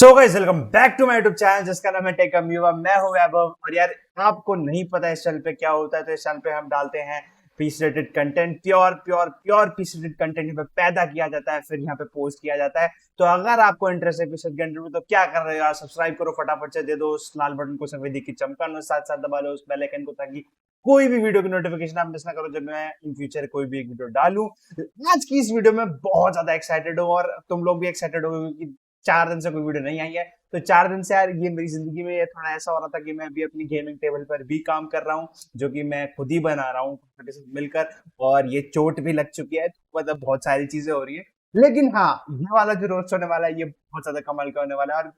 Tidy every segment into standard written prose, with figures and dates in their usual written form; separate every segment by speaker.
Speaker 1: So guys welcome back to my YouTube channel जिसका नाम है टेक अम्यूवा। मैं हूं वैभव। और यार आपको नहीं पता इस चैनल पे क्या होता है, तो इस चैनल पे हम डालते हैं peace related content, pure peace related content यहाँ पे पैदा किया जाता है, फिर यहाँ पे पोस्ट किया जाता है। तो अगर आपको इंटरेस्ट है पीस कंटेंट में तो क्या कर रहे हो यार, सब्सक्राइब करो फटाफट से, दे दो उस लाल बटन को सफेदी की चमकाना, साथ साथ दबा लो उस बेल आइकन को ताकि कोई भी वीडियो की नोटिफिकेशन आप मिस ना करो जब मैं इन फ्यूचर कोई भी एक वीडियो डालूं। आज की इस वीडियो में बहुत ज्यादा एक्साइटेड हूँ और तुम लोग भी एक्साइटेड हो कि 4 दिन से कोई वीडियो नहीं आई है। तो 4 दिन से यार ये मेरी जिंदगी में ये थोड़ा ऐसा हो रहा था कि मैं अभी अपनी गेमिंग टेबल पर भी काम कर रहा हूँ, जो कि मैं खुद ही बना रहा हूँ मिलकर, और ये चोट भी लग चुकी है, मतलब बहुत सारी चीजें हो रही है। लेकिन हाँ, ये वाला जो रोस्ट होने वाला है ये बहुत ज्यादा कमाल का होने वाला है।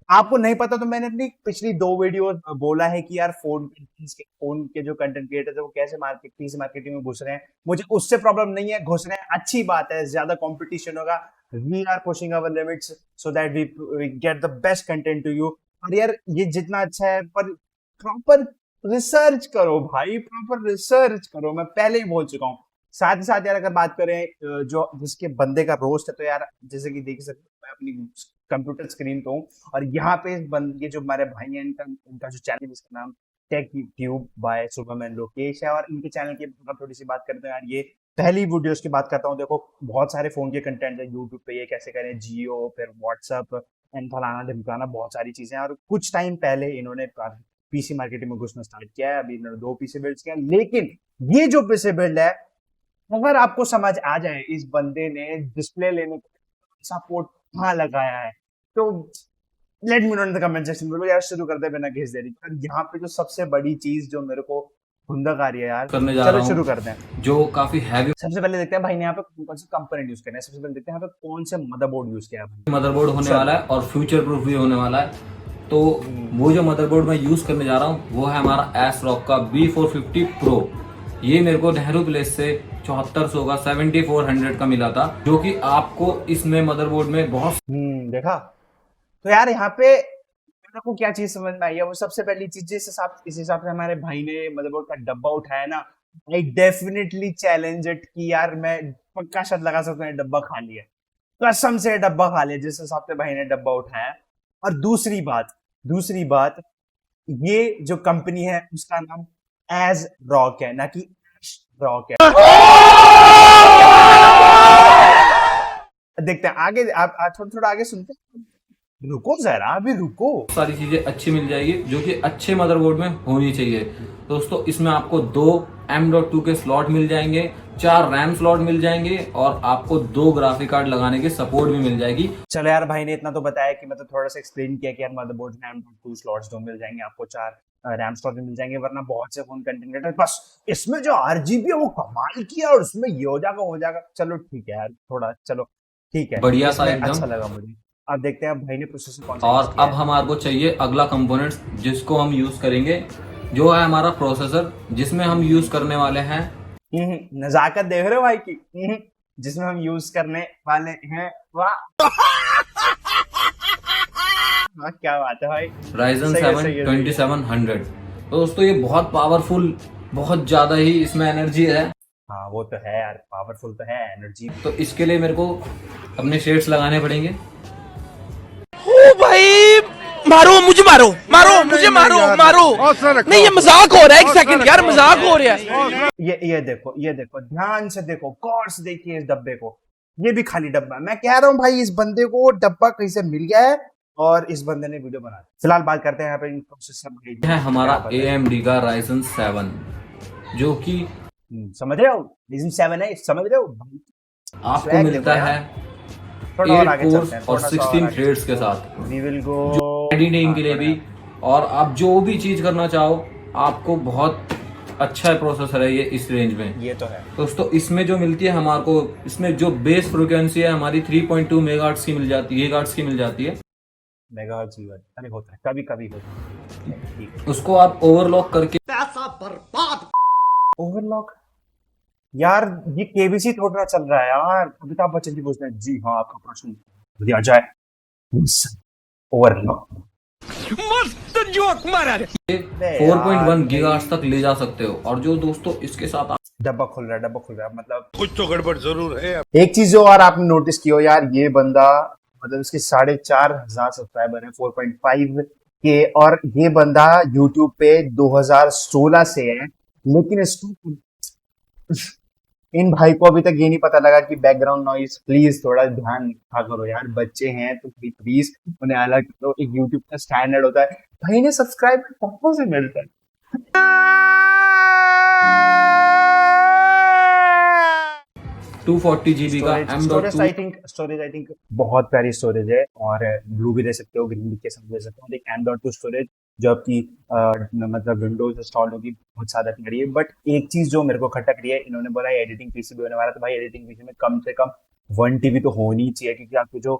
Speaker 1: आपको नहीं पता तो मैंने अपनी पिछली 2 वीडियो बोला है कि यार फोन के जो कंटेंट क्रिएटर्स है वो कैसे मार्केटिंग में घुस रहे हैं। मुझे उससे प्रॉब्लम नहीं है, घुस रहे हैं अच्छी बात है, ज्यादा कंपटीशन होगा, we are pushing our limits so that we get the best content to you. और यार ये जितना अच्छा है पर प्रॉपर रिसर्च करो भाई, प्रॉपर रिसर्च करो, मैं पहले ही बोल चुका हूँ। साथ ही साथ यार अगर बात करें जो जिसके बंदे का रोस्ट है, तो यार जैसे कि देख सकते हो मैं अपनी कंप्यूटर स्क्रीन पे हूँ और यहाँ पे ये जो हमारे भाई हैं इनका जो चैनल है जिसका नाम Tech Tube by Superman Lokesh है। और इनके चैनल की थोड़ी सी बात करते हैं यार, ये पहली वीडियोस की बात करता हूँ। देखो बहुत सारे फोन के कंटेंट है यूट्यूब पे, ये कैसे करें जियो, फिर व्हाट्सएप एंड फलाना ढिमकाना, बहुत सारी चीजें। और कुछ टाइम पहले इन्होंने पीसी मार्केटिंग में घुसना स्टार्ट किया है, अभी इन्होंने 2 पीसी बिल्ड किया। लेकिन ये जो पीसी बिल्ड है, अगर आपको समझ आ जाए इस बंदे ने डिस्प्ले लेने का पोर्ट कहाँ लगाया है, तो let me know in the comment section में। यार शुरू करते बिना घिस देरी। यहाँ पे जो सबसे बड़ी चीज जो मेरे को खुंदक आ रही है यार, चलो शुरू करते हैं,
Speaker 2: जो काफी हैवी।
Speaker 1: सबसे पहले देखते हैं भाई ने यहाँ पे कौन सी कंपोनेंट यूज करना है। सबसे पहले देखते हैं यहाँ पे कौन से मदरबोर्ड यूज किया है।
Speaker 2: मदरबोर्ड होने वाला है और फ्यूचर प्रूफ भी होने वाला है। तो वो जो मदरबोर्ड मैं यूज करने जा रहा हूँ वो है हमारा एसरॉक का B450 Pro। ये मेरे को नेहरू प्लेस से 7400 का 7400 का मिला था, जो कि आपको इसमें मदरबोर्ड में बहुत
Speaker 1: देखा। तो यार यहाँ पे मेरे को क्या चीज समझ में आई है, वो सबसे पहली चीज इस हिसाब से हमारे भाई ने मदरबोर्ड का डब्बा उठाया ना, आई डेफिनेटली चैलेंज इट कि यार मैं पक्का शर्त लगा सकता हूँ डब्बा खा लिया, कसम से डब्बा खा लिया जिस हिसाब से भाई ने डब्बा उठाया। और दूसरी बात ये जो कंपनी है उसका नाम एज रॉक है, ना कि रॉक है। देखते हैं आगे, आप थोड़ा आगे सुनते हैं। रुको जरा, अभी रुको।
Speaker 2: सारी चीजें अच्छी मिल जाएगी जो कि अच्छे मदरबोर्ड में होनी चाहिए। दोस्तों इसमें आपको 2 M.2 के स्लॉट मिल जाएंगे, 4 रैम स्लॉट मिल जाएंगे और आपको 2 ग्राफिक कार्ड लगाने की सपोर्ट भी मिल जाएगी।
Speaker 1: चलो यार भाई ने इतना तो बताया कि मतलब थोड़ा सा एक्सप्लेन किया कि यार मदरबोर्ड में M.2 स्लॉट्स 2 मिल जाएंगे, आपको 4 रैम स्लॉट भी मिल जाएंगे, वरना बहुत से फोन कंटेंट क्रिएटर बस इसमें जो RGB है वो कमाल किया और उसमें ये हो जाएगा। चलो ठीक है यार, थोड़ा चलो ठीक है,
Speaker 2: बढ़िया सा एकदम
Speaker 1: अच्छा लगा मुझे। अब देखते हैं भाई ने प्रोसेसर कौन सा।
Speaker 2: और अब हमारे को चाहिए अगला कंपोनेंट्स जिसको हम यूज करेंगे, जो है हमारा प्रोसेसर, जिसमें हम यूज करने वाले हैं
Speaker 1: नजाकत देख रहे हो भाई की, जिसमें हम यूज करने वाले हैं। वाह क्या बात है भाई,
Speaker 2: Ryzen 7 2700। तो दोस्तों ये बहुत पावरफुल, बहुत ज्यादा ही इसमें एनर्जी है।
Speaker 1: हाँ वो तो है यार, पावरफुल तो है एनर्जी।
Speaker 2: तो इसके लिए मेरे को अपने शेड्स लगाने पड़ेंगे।
Speaker 3: ओ भाई मारो मुझे, मारो मुझे, मारो नहीं ये मजाक हो रहा है, 1 सेकंड यार, मजाक हो रहा है।
Speaker 1: ये देखो ध्यान से देखो, गौर से देखिए इस डब्बे को, ये भी खाली डब्बा है। मैं कह रहा हूँ भाई इस बंदे को डब्बा कहीं से मिल गया है और इस बंदे ने वीडियो बना दी। फिलहाल बात करते हैं यहाँ पे प्रोसेसर
Speaker 2: है हमारा AMD का Ryzen 7, जो कि
Speaker 1: समझ रहे हो Ryzen 7 है, समझ रहे हो
Speaker 2: आपको मिलता है 8 कोर्स और 16 थ्रेड्स के साथ।
Speaker 1: वी विल गो
Speaker 2: एडिटिंग के लिए भी, और आप जो भी चीज करना चाहो आपको बहुत अच्छा प्रोसेसर है ये इस रेंज में।
Speaker 1: ये तो है
Speaker 2: दोस्तों इसमें जो मिलती है हमारे को, इसमें जो बेस फ्रीक्वेंसी है हमारी 3.2 मेगाहर्ट्ज की मिल जाती है।
Speaker 1: मेगाहर्ट्ज की अरे होता है, कभी होता है।
Speaker 2: उसको आप ओवरलॉक करके
Speaker 3: पैसा बर्बाद।
Speaker 1: ओवरलॉक यार, ये केबीसी थोड़ा चल रहा है यार। अमिताभ बच्चन जी पूछते हैं, जी हाँ आपका प्रश्न दिया जाए। ओवरलॉक
Speaker 3: मस्त जोक मारा रे।
Speaker 2: 4.1 गीगाहर्ट्ज तक ले जा सकते हो। और जो दोस्तों इसके साथ
Speaker 1: डब्बा खुल रहा है, डब्बा खुल रहा है, मतलब
Speaker 4: कुछ तो गड़बड़ जरूर है।
Speaker 1: एक चीज जो और आपने नोटिस की हो यार, ये बंदा मतलब इसके 4,500 सब्सक्राइबर है, 4.5 के, और ये बंदा यूट्यूब पे 2016 से है, लेकिन इसको इन भाई को अभी तक ये नहीं पता लगा कि बैकग्राउंड नॉइज प्लीज थोड़ा ध्यान रखा करो यार, बच्चे हैं तो प्लीज उन्हें अलग करो। एक यूट्यूब का स्टैंडर्ड होता है। भाई ने सब्सक्राइबर कहाँ से मिलता है?
Speaker 2: 240 GB का
Speaker 1: स्टोरेज
Speaker 2: M.2
Speaker 1: आई थिंक बहुत प्यारी स्टोरेज है, और ब्लू भी दे सकते हो, ग्रीन के साथ दे सकते हो। एक M.2 स्टोरेज जो आपकी मतलब विंडोज इंस्टॉल होगी, बहुत ज्यादा प्यारी है। बट एक चीज जो मेरे को खटक रही है, इन्होंने बोला एडिटिंग पीसी भी होने वाला, तो भाई एडिटिंग पीसी में कम से कम 1 TB तो होनी ही चाहिए, क्योंकि आपकी जो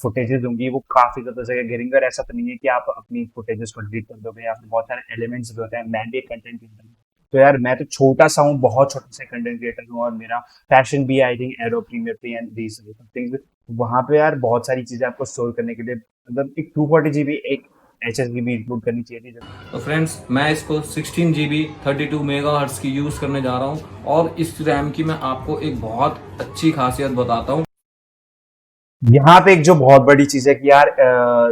Speaker 1: फुटेजेस होंगी वो काफी ज्यादा जगह घेरेंगे। और ऐसा तो नहीं है कि आप अपनी फुटेजेस को डिलीट कर दोगे, या फिर बहुत सारे एलिमेंट्स भी होते हैं। मैं भी एक कंटेंट क्रिएटर हूँ, तो यार मैं तो छोटा सा हूँ, बहुत छोटा सा कंटेंट क्रिएटर हूँ, और मेरा पैशन भी आई थिंक एडोब प्रीमियर पे एंड दीस थिंग्स। वहां पे यार बहुत सारी चीजें आपको स्टोर करने के लिए, मतलब एक 240 GB एक HSD भी इंक्लूड करनी चाहिए थी।
Speaker 2: तो फ्रेंड्स मैं इसको 16 GB 32 मेगाहर्ट्ज की यूज करने जा रहा हूँ। और इस रैम की मैं आपको एक बहुत अच्छी खासियत बताता हूँ।
Speaker 1: यहाँ पे एक जो बहुत बड़ी चीज है कि यार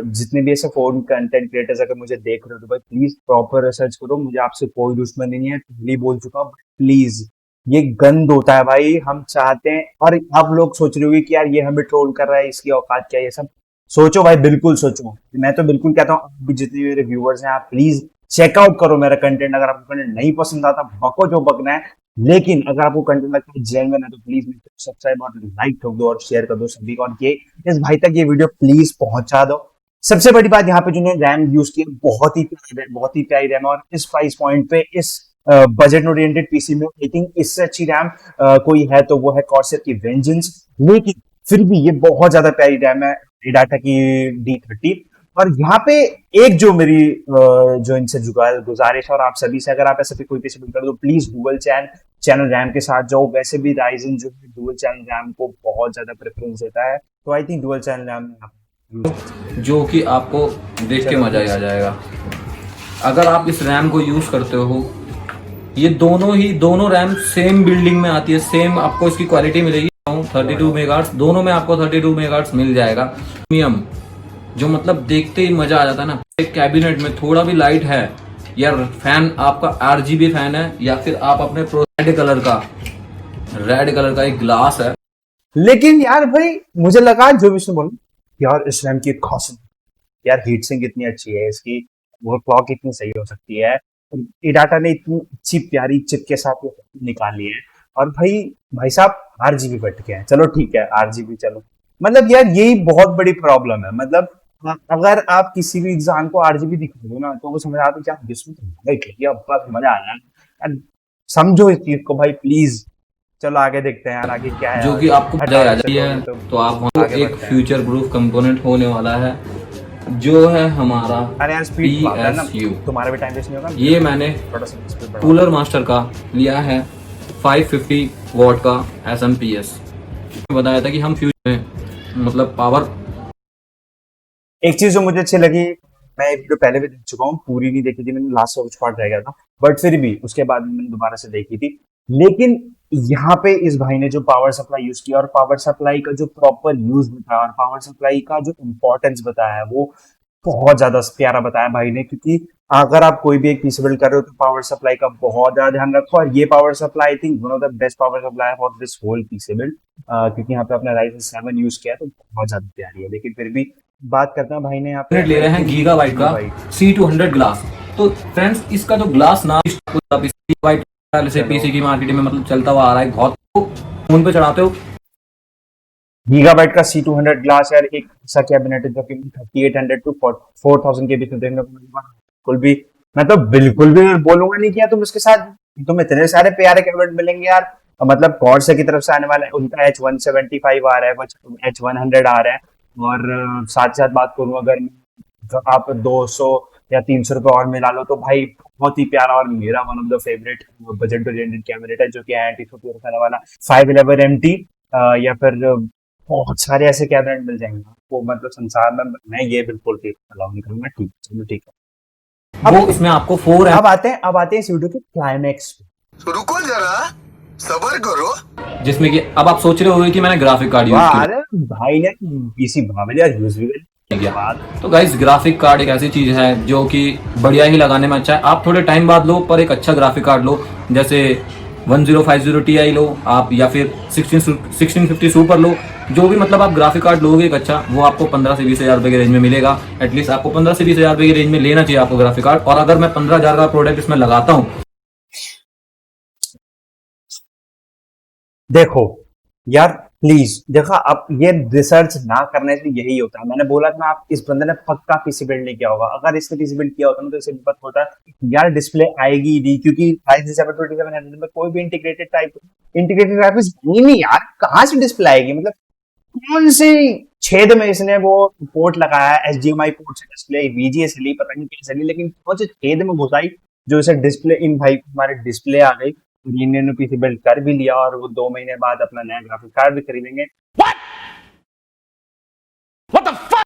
Speaker 1: जितने भी ऐसे फोन कंटेंट क्रिएटर्स अगर मुझे देख रहे हो तो भाई प्लीज प्रॉपर रिसर्च करो। मुझे आपसे कोई दुश्मनी नहीं है, पहले ही बोल चुका हूँ, प्लीज ये गंद होता है भाई। हम चाहते हैं, और आप लोग सोच रहे होंगे कि यार ये हमें ट्रोल कर रहा है, इसकी औकात क्या है, ये सब सोचो भाई, बिल्कुल सोचो। मैं तो बिल्कुल कहता हूँ, आप भी जितने मेरे व्यूअर्स हैं, आप प्लीज चेकआउट करो मेरा कंटेंट। अगर आपको कंटेंट नहीं पसंद आता, बको जो बकना है, लेकिन अगर आपको कंटेंट लगता है जेन्युइन है, तो प्लीज सब्सक्राइब और लाइक ठोक दो और शेयर कर दो सभी को, और ये इस भाई तक ये वीडियो प्लीज पहुंचा दो। सबसे बड़ी बात यहाँ पे जिन्होंने रैम यूज की है, बहुत ही प्यारी रैम, और इस प्राइस पॉइंट पे इस बजट ओरिएंटेड पीसी में आई थिंक इससे अच्छी रैम कोई है तो वो है कॉर्सर की वेंजेंस। लेकिन फिर भी ये बहुत ज्यादा प्यारी रैम है, एडाटा की D30। और यहाँ पे एक जो मेरी जो इनसे गुजारिश है, और आप सभी से, अगर आप ऐसे कोई पीसी बिल्ड कर दो, प्लीज डुअल चैनल रैम के साथ जाओ। वैसे भी राइजन जो है डुअल चैनल रैम को बहुत ज्यादा प्रेफरेंस देता है, तो I think dual channel RAM
Speaker 2: जो कि आपको देख के मजा ही आ जाएगा अगर आप इस रैम को यूज करते हो। ये दोनों रैम सेम बिल्डिंग में आती है, सेम आपको इसकी क्वालिटी मिलेगी। 32 मेगाहर्ट्ज दोनों में आपको 32 मेगाहर्ट्ज मिल जाएगा। प्रीमियम जो मतलब देखते ही मजा आ जाता है ना। एक कैबिनेट में थोड़ा भी लाइट है, या फैन आपका RGB फैन है, या फिर आप अपने रेड कलर का एक ग्लास है।
Speaker 1: लेकिन यार भाई मुझे लगा जो भी बोलूं यार, इस रैम की खासियत यार, हीट सिंक इतनी अच्छी है इसकी, वो क्लॉक इतनी सही हो सकती है, एडाटा ने इतनी अच्छी प्यारी चिप के साथ वो निकाली है। और भाई साहब RGB बट के हैं, चलो ठीक है RGB, चलो मतलब यार यही बहुत बड़ी प्रॉब्लम है। मतलब अगर आप किसी भी इंसान को RGB दिखा दो ना, तो वो समझ आता है कि जिसमें बस मजा आ रहा है। समझो इस चीज को भाई प्लीज। चलो आगे देखते हैं यार, आगे क्या है,
Speaker 2: जो कि आपको मजा आ जाती है। तो आप वहाँ एक फ्यूचर प्रूफ कंपोनेंट होने वाला है, जो है हमारा
Speaker 1: अरे यार स्पीड
Speaker 2: PSU।
Speaker 1: तुम्हारा भी टाइम वेस्ट नहीं होगा।
Speaker 2: ये मैंने
Speaker 1: थोड़ा सा स्पीड बढ़ाओ।
Speaker 2: कूलर मास्टर का लिया है 550 वॉट का SMP-S। बताया था कि हम फ्यूचर में मतलब पावर।
Speaker 1: एक चीज जो मुझे अच्छी लगी, मैं एक वीडियो पहले भी देख चुका हूँ, पूरी नहीं देखी थी मैंने, लास्ट का कुछ पार्ट रह गया था, बट फिर भी उसके बाद मैंने दोबारा से देखी थी। लेकिन यहाँ पे इस भाई ने जो पावर सप्लाई यूज किया, और पावर सप्लाई का जो प्रॉपर यूज बताया, और पावर सप्लाई का जो इम्पोर्टेंस बताया है, वो बहुत ज्यादा प्यारा बताया भाई ने। क्योंकि अगर आप कोई भी एक पीसी बिल्ड कर रहे हो, तो पावर सप्लाई का बहुत ज्यादा ध्यान रखो। और ये power supply I think one of the best power supply for this whole PC build, क्योंकि यहाँ पे अपना Ryzen 7 यूज किया है, तो बहुत ज्यादा प्यारी है। लेकिन फिर भी बात करते हैं भाई ने यहाँ पे
Speaker 2: ले रहे हैं गीगाबाइट का C200 ग्लास। तो फ्रेंड्स इसका जो ग्लास नाम गीगाबाइट से पीसी की मार्केट में मतलब चलता हुआ आ रहा है, बहुत फोन पे चढ़ाते हो।
Speaker 1: गीगाबाइट का C200 ग्लास यार, एक ऐसा कैबिनेट है जो कि 3800 to 4000 के बीच में देखने को मिलेगा। बिल्कुल भी, मैं तो बिल्कुल भी बोलूंगा नहीं कि तुम इसके साथ तुम इतने सारे प्यारे कैबिनेट मिलेंगे यार। मतलब कॉर्सर की तरफ से आने वाला है, उनका H175 आ रहा है, कुछ H100 आ रहा है। और साथ साथ बात करूं, अगर आप 200 या 300 रुपए और मिला लो, तो भाई बहुत ही प्यारा, और मेरा one of the favourite budget oriented cabinet है, जो कि एंटी वाला 511 MT या फिर बहुत सारे ऐसे कैबिनेट मिल जाएंगे आपको, मतलब संसार में। मैं ये बिल्कुल अलाउ नहीं करूंगा। ठीक है, चलो ठीक है।
Speaker 2: वो इसमें आपको 4
Speaker 1: अब आते हैं इस वीडियो के क्लाइमैक्स पे।
Speaker 4: रुको जरा, सबर करो।
Speaker 2: जिसमें कि अब आप सोच रहे होंगे कि मैंने ग्राफिक कार्ड यूज
Speaker 1: वाह,
Speaker 2: किया।
Speaker 1: अरे भाई ने पीसी बना लिया, यूज भी
Speaker 2: तो गाइस ग्राफिक कार्ड एक ऐसी चीज है जो कि बढ़िया ही लगाने में अच्छा है। आप थोड़े टाइम बाद लो, पर एक अच्छा ग्राफिक कार्ड लो, जैसे 1050 Ti लो आप, या फिर 1650 सुपर लो। जो भी मतलब आप ग्राफिक कार्ड लोगे एक अच्छा, वो आपको 15 से 20 हजार रुपए के रेंज में मिलेगा। एटलीस्ट आपको 15 से 20 हजार रुपए के रेंज में लेना चाहिए आपको ग्राफिक कार्ड। और अगर मैं 15 हजार का प्रोडक्ट इसमें लगाता हूँ,
Speaker 1: देखो यार प्लीज, देखो आप ये रिसर्च ना करने से यही होता है। मैंने बोला था आप, इस बंदे ने पक्का पीसी बिल्ड नहीं किया होगा। अगर इसने पीसी बिल्ड किया होता ना तो इसे पता होता यार डिस्प्ले आएगी ही नहीं, क्योंकि Ryzen 7 2700 में कोई भी इंटीग्रेटेड ग्राफिक्स ही नहीं यार। कहाँ से डिस्प्ले आएगी? मतलब कौन से छेद में इसने वो पोर्ट लगाया है? HDMI पोर्ट से डिस्प्ले, VGA से ली, पता नहीं कैसे ली, लेकिन कौन से छेद में घुसाई जो इसे डिस्प्ले, इन भाई हमारे डिस्प्ले आ गई। इन्होंने पीसी बिल्ड कर भी लिया और वो 2 महीने बाद अपना नया ग्राफिक कार्ड भी खरीदेंगे।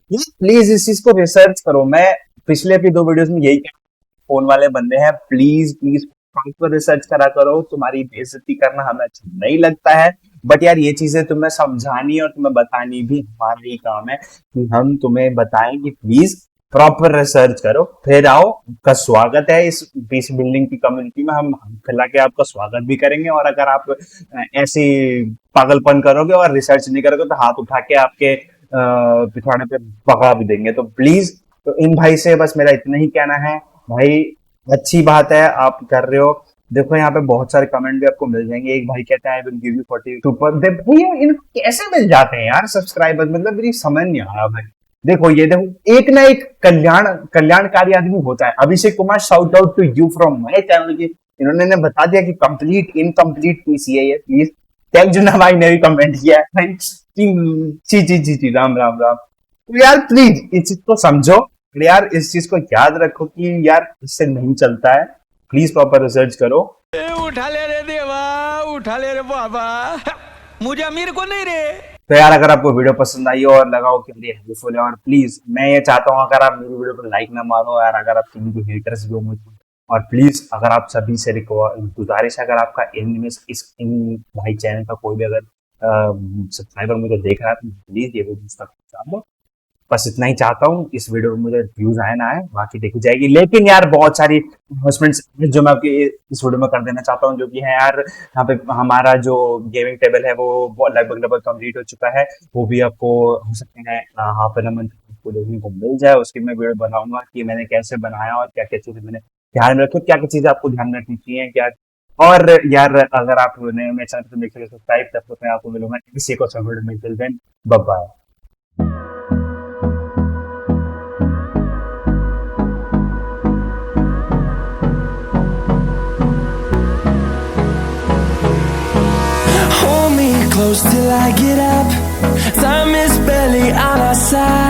Speaker 1: प्लीज इस चीज को रिसर्च करो। मैं पिछले भी 2 वीडियोस में यही कह, फोन वाले बंदे हैं, प्लीज प्रॉपर रिसर्च करा करो। तुम्हारी बेइज्जती करना हमें अच्छा नहीं लगता है, बट यार ये चीजें तुम्हें समझानी और तुम्हें बतानी भी हमारा ही काम है कि हम तुम्हें बताएं कि प्लीज प्रॉपर रिसर्च करो, फिर आओ। आपका स्वागत है इस पीसी बिल्डिंग की कम्युनिटी में। हम खिला के आपका स्वागत भी करेंगे, और अगर आप ऐसे पागलपन करोगे और रिसर्च नहीं करोगे तो हाथ उठा के आपके पिछवाड़े पे पकड़ा भी देंगे। तो प्लीज, तो इन भाई से बस मेरा इतना ही कहना है। भाई अच्छी बात है आप कर रहे हो। देखो यहाँ पे बहुत सारे कमेंट भी आपको मिल जाएंगे। एक भाई कहता है आई विल गिव यू 42 पर भैया इनको कैसे मिल जाते हैं यार सब्सक्राइबर्स? मतलब मेरी समझ नहीं आ रहा भाई। देखो ये देखो, एक ना एक कल्याणकारी आदमी होता है। Abhishek Kumar, shout out to you from my channel की। इन्होंने बता दिया कि कंप्लीट इनकम्प्लीट पीसी है ये। प्लीज टैग जुना भाई ने भी कमेंट किया है भाई। जी राम राम राम। तो यार प्लीज इस चीज को समझो यार, इस चीज को याद रखो कि यार इससे नहीं चलता है। प्लीज प्रॉपर रिसर्च करो।
Speaker 3: उठा ले रे देवा, उठा ले रे बाबा, मुझे अमीर को नहीं रे।
Speaker 1: तो यार अगर आपको वीडियो पसंद आई हो और लगाओ कि ये हेल्पफुल है, और प्लीज मैं ये चाहता हूँ अगर आप मेरी वीडियो को लाइक ना मारो यार, अगर आप किसी को हेटर्स भी हो मुझे, और प्लीज अगर आप सभी से गुजारिश है, अगर आपका इन भाई चैनल का कोई भी अगर सब्सक्राइबर मुझे देख रहा है तो प्लीज ये वीडियो तक पहुंचा दो। बस इतना ही चाहता हूँ। इस वीडियो में मुझे व्यूज आए ना आए बाकी देखी जाएगी, लेकिन यार बहुत सारी इन्वेस्टमेंट्स जो मैं आपकी इस वीडियो में कर देना चाहता हूँ, जो कि है यार यहाँ पे हमारा जो गेमिंग टेबल है वो लगभग कंप्लीट हो चुका है। वो भी आपको हो सकते हैं हाफ एन मंथ को देखने को मिल जाए। उसकी मैं वीडियो बनाऊंगा कि मैंने कैसे बनाया और क्या क्या चीजें मैंने ध्यान में रखी, क्या क्या चीजें आपको ध्यान रखनी चाहिए क्या। और यार अगर आप नए मेरे चैनल पर देख सके सब्सक्राइब, तब मैं आपको मिलूंगा इसी को सब वीडियो में। Till then bye bye.
Speaker 5: Hold me close till I get up. Time is barely on our side.